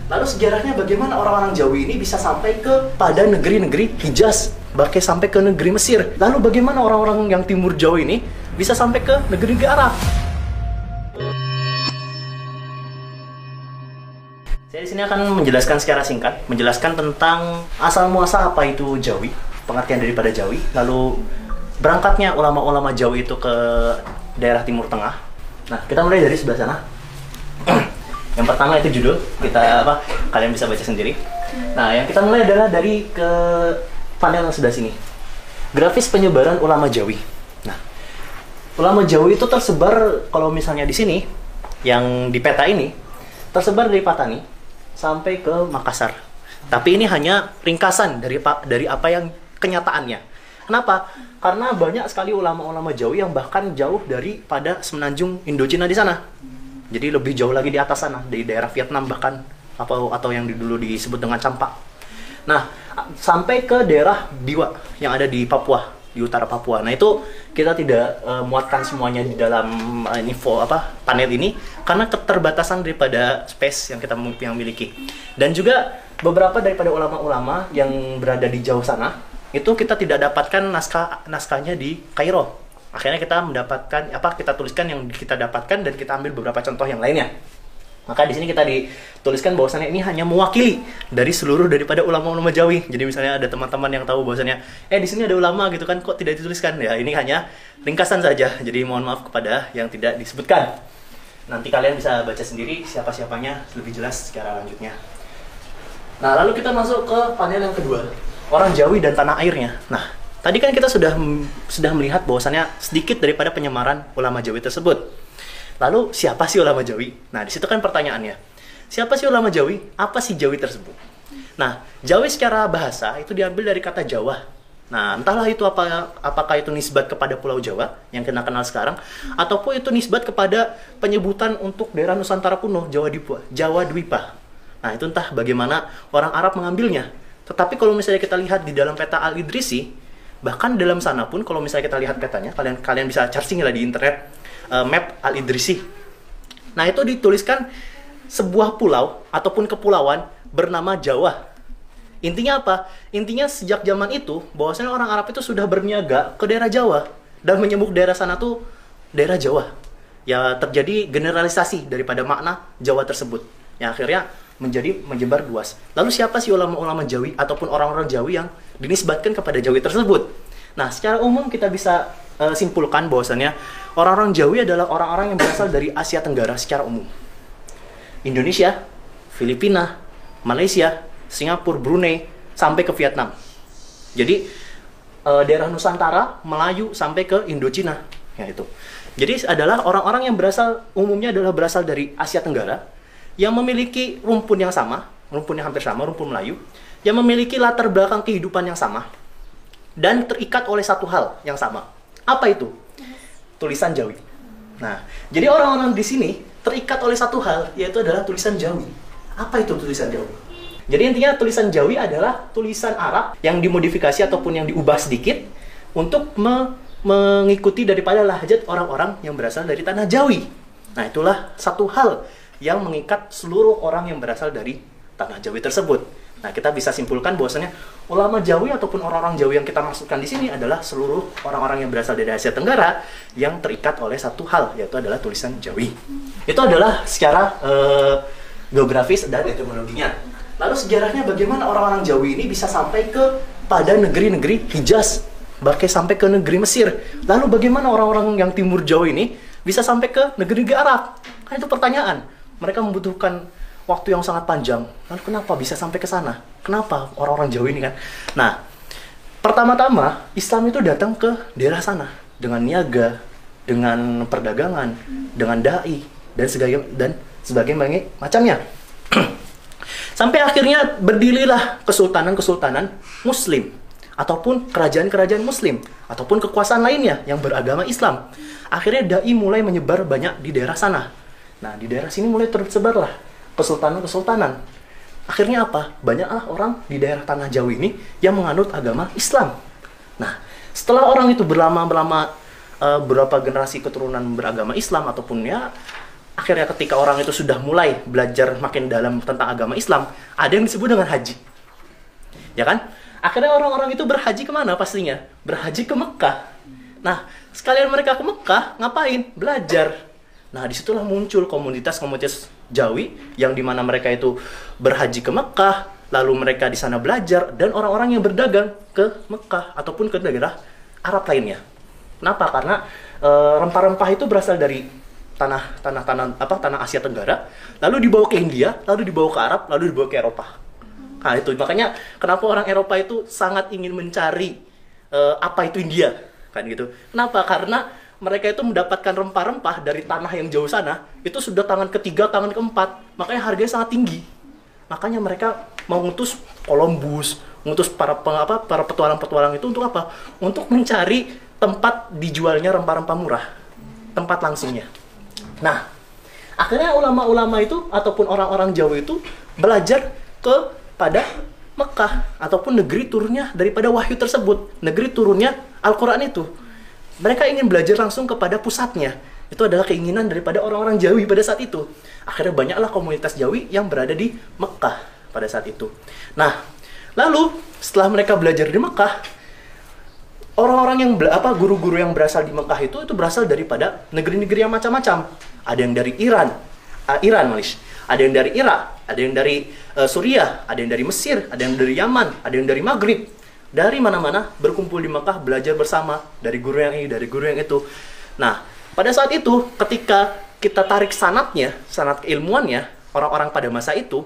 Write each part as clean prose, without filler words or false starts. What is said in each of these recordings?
Lalu sejarahnya bagaimana orang-orang Jawi ini bisa sampai pada negeri-negeri Hijaz, bahkan sampai ke negeri Mesir. Lalu bagaimana orang-orang yang timur Jawi ini bisa sampai ke negeri-negeri Arab? Saya di sini akan menjelaskan secara singkat, menjelaskan tentang asal muasal apa itu Jawi, pengertian daripada Jawi, lalu berangkatnya ulama-ulama Jawi itu ke daerah Timur Tengah. Nah, kita mulai dari sebelah sana. Yang pertama itu judul, kalian bisa baca sendiri. Nah, yang kita mulai adalah dari ke panel yang sebelah sini. Grafis penyebaran ulama Jawi. Nah, ulama Jawi itu tersebar, kalau misalnya di sini, yang di peta ini, tersebar dari Patani sampai ke Makassar. Tapi ini hanya ringkasan dari apa yang kenyataannya. Kenapa? Karena banyak sekali ulama-ulama Jawi yang bahkan jauh daripada semenanjung Indochina di sana. Jadi lebih jauh lagi di atas sana, di daerah Vietnam bahkan, atau yang dulu disebut dengan Campak. Nah, sampai ke daerah Biwa yang ada di Papua, di utara Papua. Nah, itu kita tidak muatkan semuanya di dalam panel ini karena keterbatasan daripada space yang kita miliki. Dan juga beberapa daripada ulama-ulama yang berada di jauh sana, itu kita tidak dapatkan naskahnya di Kairo. Akhirnya kita mendapatkan kita tuliskan yang kita dapatkan dan kita ambil beberapa contoh yang lainnya. Maka di sini kita dituliskan bahwasannya ini hanya mewakili dari seluruh daripada ulama-ulama Jawi. Jadi misalnya ada teman-teman yang tahu bahwasannya di sini ada ulama gitu kan, kok tidak dituliskan? Ya, ini hanya ringkasan saja. Jadi mohon maaf kepada yang tidak disebutkan. Nanti kalian bisa baca sendiri siapa-siapanya lebih jelas secara lanjutnya. Nah, lalu kita masuk ke panel yang kedua. Orang Jawi dan tanah airnya. Nah, tadi kan kita sudah melihat bahwasannya sedikit daripada penyemaran ulama Jawi tersebut. Lalu siapa sih ulama Jawi? Nah, di situ kan pertanyaannya. Siapa sih ulama Jawi? Apa sih Jawi tersebut? Nah, Jawi secara bahasa itu diambil dari kata Jawa. Nah, entahlah itu apakah itu nisbat kepada Pulau Jawa yang kita kenal sekarang, ataupun itu nisbat kepada penyebutan untuk daerah Nusantara kuno, Jawa Dwipa. Nah, itu entah bagaimana orang Arab mengambilnya. Tetapi kalau misalnya kita lihat di dalam peta Al-Idrisi, bahkan dalam sana pun kalau misalnya kita lihat petanya, kalian bisa searching lah di internet, map Al-Idrisi. Nah, itu dituliskan sebuah pulau ataupun kepulauan bernama Jawa. Intinya apa? Intinya sejak zaman itu bahwasanya orang Arab itu sudah berniaga ke daerah Jawa dan menyebut daerah sana tuh daerah Jawa. Ya, terjadi generalisasi daripada makna Jawa tersebut. Yang akhirnya menyebar luas. Lalu siapa sih ulama-ulama Jawi ataupun orang-orang Jawi yang dinisbatkan kepada Jawi tersebut? Nah, secara umum kita bisa simpulkan bahwasannya orang-orang Jawi adalah orang-orang yang berasal dari Asia Tenggara secara umum. Indonesia, Filipina, Malaysia, Singapura, Brunei, sampai ke Vietnam. Jadi daerah Nusantara, Melayu sampai ke Indochina, ya itu. Jadi adalah orang-orang yang umumnya adalah berasal dari Asia Tenggara yang memiliki rumpun yang sama, rumpun yang hampir sama, rumpun Melayu, yang memiliki latar belakang kehidupan yang sama, dan terikat oleh satu hal yang sama. Apa itu? Tulisan Jawi. Nah, jadi orang-orang di sini terikat oleh satu hal, yaitu adalah tulisan Jawi. Apa itu tulisan Jawi? Jadi intinya tulisan Jawi adalah tulisan Arab yang dimodifikasi ataupun yang diubah sedikit untuk mengikuti daripada lahjat orang-orang yang berasal dari tanah Jawi. Nah, itulah satu hal yang mengikat seluruh orang yang berasal dari tanah Jawi tersebut. Nah, kita bisa simpulkan bahwasanya ulama Jawi ataupun orang-orang Jawi yang kita maksudkan di sini adalah seluruh orang-orang yang berasal dari Asia Tenggara yang terikat oleh satu hal, yaitu adalah tulisan Jawi. Itu adalah secara geografis dan etimologinya. Lalu sejarahnya bagaimana orang-orang Jawi ini bisa sampai pada negeri-negeri Hijaz, bahkan sampai ke negeri Mesir. Lalu bagaimana orang-orang yang timur Jawi ini bisa sampai ke negeri-negeri Arab? Kan itu pertanyaan. Mereka membutuhkan waktu yang sangat panjang. Lalu kenapa bisa sampai ke sana? Kenapa orang-orang Jawa ini kan? Nah, pertama-tama Islam itu datang ke daerah sana dengan niaga, dengan perdagangan, dengan dai dan sebagainya macamnya. Sampai akhirnya berdirilah kesultanan-kesultanan Muslim ataupun kerajaan-kerajaan Muslim ataupun kekuasaan lainnya yang beragama Islam. Akhirnya dai mulai menyebar banyak di daerah sana. Nah, di daerah sini mulai tersebarlah kesultanan-kesultanan. Akhirnya apa? Banyaklah orang di daerah tanah Jawa ini yang menganut agama Islam. Nah, setelah orang itu berlama-lama berapa generasi keturunan beragama Islam ataupun ya akhirnya ketika orang itu sudah mulai belajar makin dalam tentang agama Islam, ada yang disebut dengan haji. Ya kan? Akhirnya orang-orang itu berhaji kemana pastinya? Berhaji ke Mekah. Nah, sekalian mereka ke Mekah, ngapain? Belajar. Nah, disitulah muncul komunitas-komunitas Jawi yang dimana mereka itu berhaji ke Mekah, lalu mereka di sana belajar, dan orang-orang yang berdagang ke Mekah ataupun ke daerah Arab lainnya. Kenapa? Karena rempah-rempah itu berasal dari tanah Asia Tenggara, lalu dibawa ke India, lalu dibawa ke Arab, lalu dibawa ke Eropa. Nah, itu makanya kenapa orang Eropa itu sangat ingin mencari apa itu India, kan gitu. Kenapa? Karena mereka itu mendapatkan rempah-rempah dari tanah yang jauh sana, itu sudah tangan ketiga, tangan keempat, makanya harganya sangat tinggi. Makanya mereka mau ngutus Columbus, ngutus para petualang-petualang itu untuk apa? Untuk mencari tempat dijualnya rempah-rempah murah, tempat langsungnya. Nah, akhirnya ulama-ulama itu ataupun orang-orang Jawa itu belajar kepada Mekah ataupun negeri turunnya daripada wahyu tersebut, negeri turunnya Al-Quran itu. Mereka ingin belajar langsung kepada pusatnya. Itu adalah keinginan daripada orang-orang Jawi pada saat itu. Akhirnya banyaklah komunitas Jawi yang berada di Mekah pada saat itu. Nah, lalu setelah mereka belajar di Mekah, orang-orang yang guru-guru yang berasal di Mekah itu berasal daripada negeri-negeri yang macam-macam. Ada yang dari Iran, ada yang dari Irak, ada yang dari Suriah, ada yang dari Mesir, ada yang dari Yaman, ada yang dari Maghrib. Dari mana-mana berkumpul di Mekah, belajar bersama dari guru yang ini, dari guru yang itu. Nah, pada saat itu ketika kita tarik sanad keilmuannya, orang-orang pada masa itu,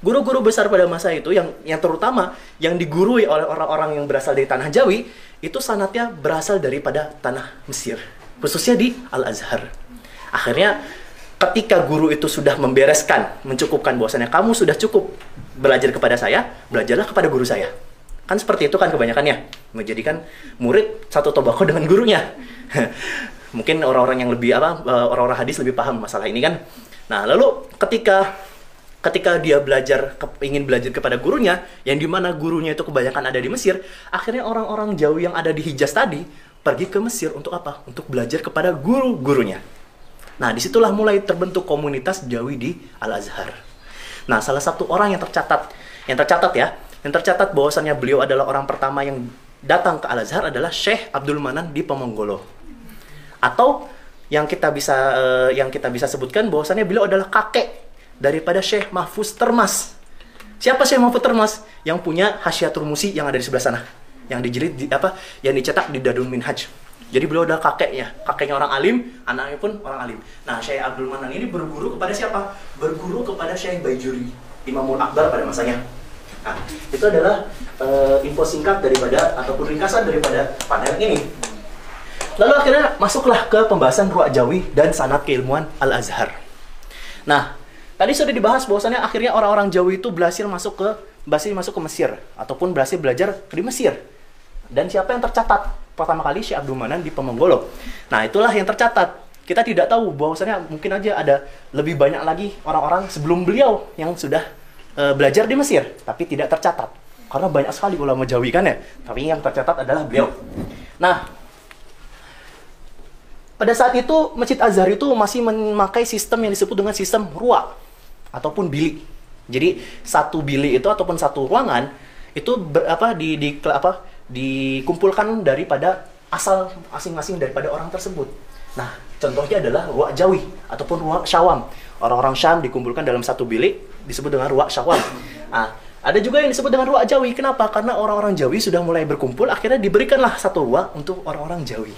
guru-guru besar pada masa itu yang terutama yang digurui oleh orang-orang yang berasal dari tanah Jawi, itu sanadnya berasal daripada tanah Mesir, khususnya di Al-Azhar. Akhirnya ketika guru itu sudah membereskan, mencukupkan bahwasannya kamu sudah cukup belajar kepada saya, belajarlah kepada guru saya. Kan seperti itu kan kebanyakannya, menjadikan murid satu tobako dengan gurunya. Mungkin orang-orang yang lebih orang-orang hadis lebih paham masalah ini kan. Nah, lalu ketika dia ingin belajar kepada gurunya, yang dimana gurunya itu kebanyakan ada di Mesir, akhirnya orang-orang Jawi yang ada di Hijaz tadi pergi ke Mesir untuk apa? Untuk belajar kepada guru-gurunya. Nah, disitulah mulai terbentuk komunitas Jawi di Al-Azhar. Nah, salah satu orang yang tercatat bahwasannya beliau adalah orang pertama yang datang ke Al-Azhar adalah Syekh Abdul Manan di Pemonggolo. Atau yang kita bisa sebutkan bahwasannya beliau adalah kakek daripada Syekh Mahfuz Termas. Siapa Syekh Mahfuz Termas? Yang punya Hasyiatul Musi yang ada di sebelah sana, yang yang dicetak di Dadun Minhaj. Jadi beliau adalah kakeknya orang alim, anaknya pun orang alim. Nah, Syekh Abdul Manan ini berguru kepada siapa? Berguru kepada Syekh Baijuri, Imamul Akbar pada masanya. Nah, itu adalah info singkat ataupun ringkasan daripada panel ini. Lalu akhirnya masuklah ke pembahasan Ruwah Jawi dan sanad keilmuan Al-Azhar. Nah, tadi sudah dibahas bahwasannya akhirnya orang-orang Jawi itu berhasil masuk ke Mesir ataupun berhasil belajar di Mesir. Dan siapa yang tercatat? Pertama kali Syekh Abdul Manan di Pemonggolo. Nah, itulah yang tercatat. Kita tidak tahu bahwasannya mungkin aja ada lebih banyak lagi orang-orang sebelum beliau yang sudah belajar di Mesir, tapi tidak tercatat. Karena banyak sekali ulama Jawi kan ya, tapi yang tercatat adalah beliau. Nah, pada saat itu Masjid Azhar itu masih memakai sistem yang disebut dengan sistem ruwa ataupun bilik. Jadi satu bilik itu ataupun satu ruangan itu dikumpulkan daripada asal masing-masing daripada orang tersebut. Nah, contohnya adalah Ruwah Jawi ataupun Ruwah Syawam. Orang-orang Syam dikumpulkan dalam satu bilik disebut dengan Ruwah Syawam. Nah, ada juga yang disebut dengan Ruwah Jawi. Kenapa? Karena orang-orang Jawi sudah mulai berkumpul, akhirnya diberikanlah satu ruwah untuk orang-orang Jawi.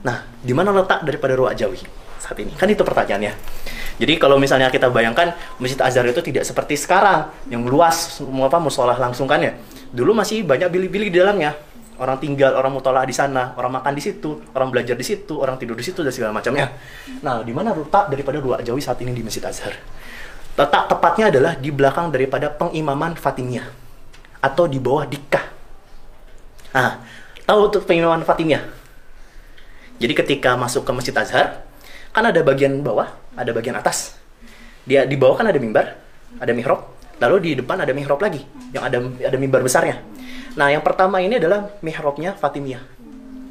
Nah, di mana letak daripada Ruwah Jawi saat ini? Kan itu pertanyaannya. Jadi kalau misalnya kita bayangkan Masjid Azhar itu tidak seperti sekarang yang luas, musholah langsung kan ya. Dulu masih banyak bilik-bilik di dalamnya. Orang tinggal, orang mutolaah di sana, orang makan di situ, orang belajar di situ, orang tidur di situ dan segala macamnya. Nah, di mana letak daripada Ruwah Jawi saat ini di Masjid Azhar? Letak tepatnya adalah di belakang daripada pengimaman Fatimiyah atau di bawah Dikkah. Nah, tahu tuh pengimaman Fatimiyah? Jadi ketika masuk ke Masjid Azhar, kan ada bagian bawah, ada bagian atas. Dia di bawah kan ada mimbar, ada mihrab, lalu di depan ada mihrab lagi yang ada mimbar besarnya. Nah, yang pertama ini adalah mihrabnya Fatimiyah.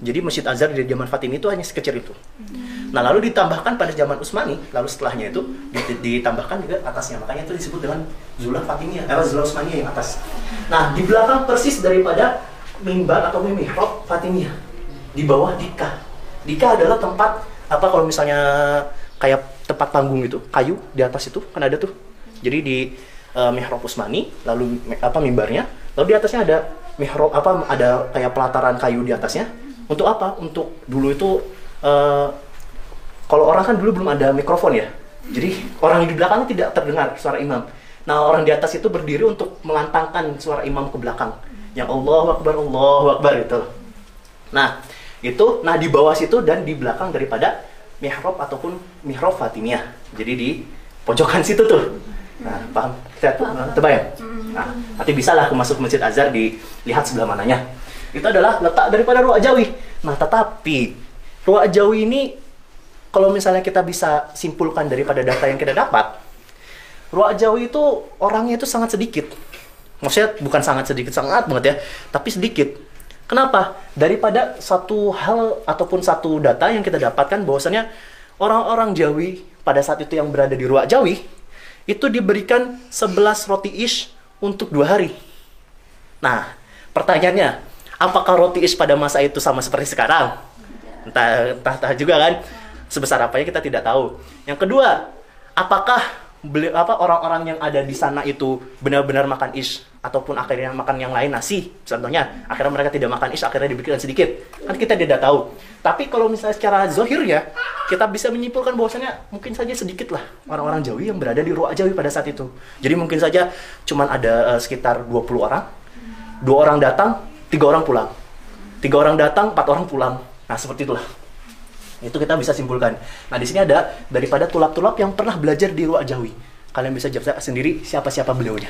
Jadi Masjid Azhar di zaman Fatimi itu hanya sekecil itu. Nah, lalu ditambahkan pada zaman Utsmani, lalu setelahnya itu ditambahkan juga atasnya. Makanya itu disebut dengan Zula Fatimiyah, Zula Utsmaniyah yang atas. Nah, di belakang persis daripada mimbar atau mihrab Fatimiyah, di bawah Dika. Dika adalah tempat apa kalau misalnya kayak tempat panggung itu, kayu di atas itu kan ada tuh. Jadi di mihrab Utsmani, lalu apa mimbarnya, lalu di atasnya ada mihrab apa ada kayak pelataran kayu di atasnya. Untuk apa? Untuk dulu itu kalau orang kan dulu belum ada mikrofon ya. Jadi orang yang di belakang tidak terdengar suara imam. Nah, orang di atas itu berdiri untuk melantangkan suara imam ke belakang. Yang Allahu Akbar itu. Nah, itu di bawah situ dan di belakang daripada mihrab ataupun mihrab Fatimiyah. Jadi di pojokan situ tuh. Nah, paham? Terbayang? Nah, nanti bisalah aku masuk Masjid Azhar dilihat sebelah mananya. Itu adalah letak daripada Ruwak Jawi. Nah, tetapi Ruwak Jawi ini kalau misalnya kita bisa simpulkan daripada data yang kita dapat, Ruwak Jawi itu orangnya itu sangat sedikit. Maksudnya bukan sangat sedikit, sangat banget ya, tapi sedikit. Kenapa? Daripada satu hal ataupun satu data yang kita dapatkan bahwasannya orang-orang Jawi pada saat itu yang berada di Ruwak Jawi itu diberikan 11 roti ish untuk 2 hari. Nah, pertanyaannya, apakah roti ish pada masa itu sama seperti sekarang? Entah juga kan? Sebesar apanya kita tidak tahu. Yang kedua, apakah orang-orang yang ada di sana itu benar-benar makan ish ataupun akhirnya makan yang lain nasi? Contohnya, akhirnya mereka tidak makan ish, akhirnya diberikan sedikit. Kan kita tidak tahu. Tapi kalau misalnya secara zahirnya, kita bisa menyimpulkan bahwasanya mungkin saja sedikit lah orang-orang Jawi yang berada di Ruwak Jawi pada saat itu. Jadi mungkin saja cuman ada sekitar 20 orang. 2 orang datang, 3 orang pulang. 3 orang datang, 4 orang pulang. Nah, seperti itulah. Itu kita bisa simpulkan. Nah, di sini ada daripada tulap-tulap yang pernah belajar di Ruwak Jawi. Kalian bisa jawab sendiri siapa-siapa beliaunya.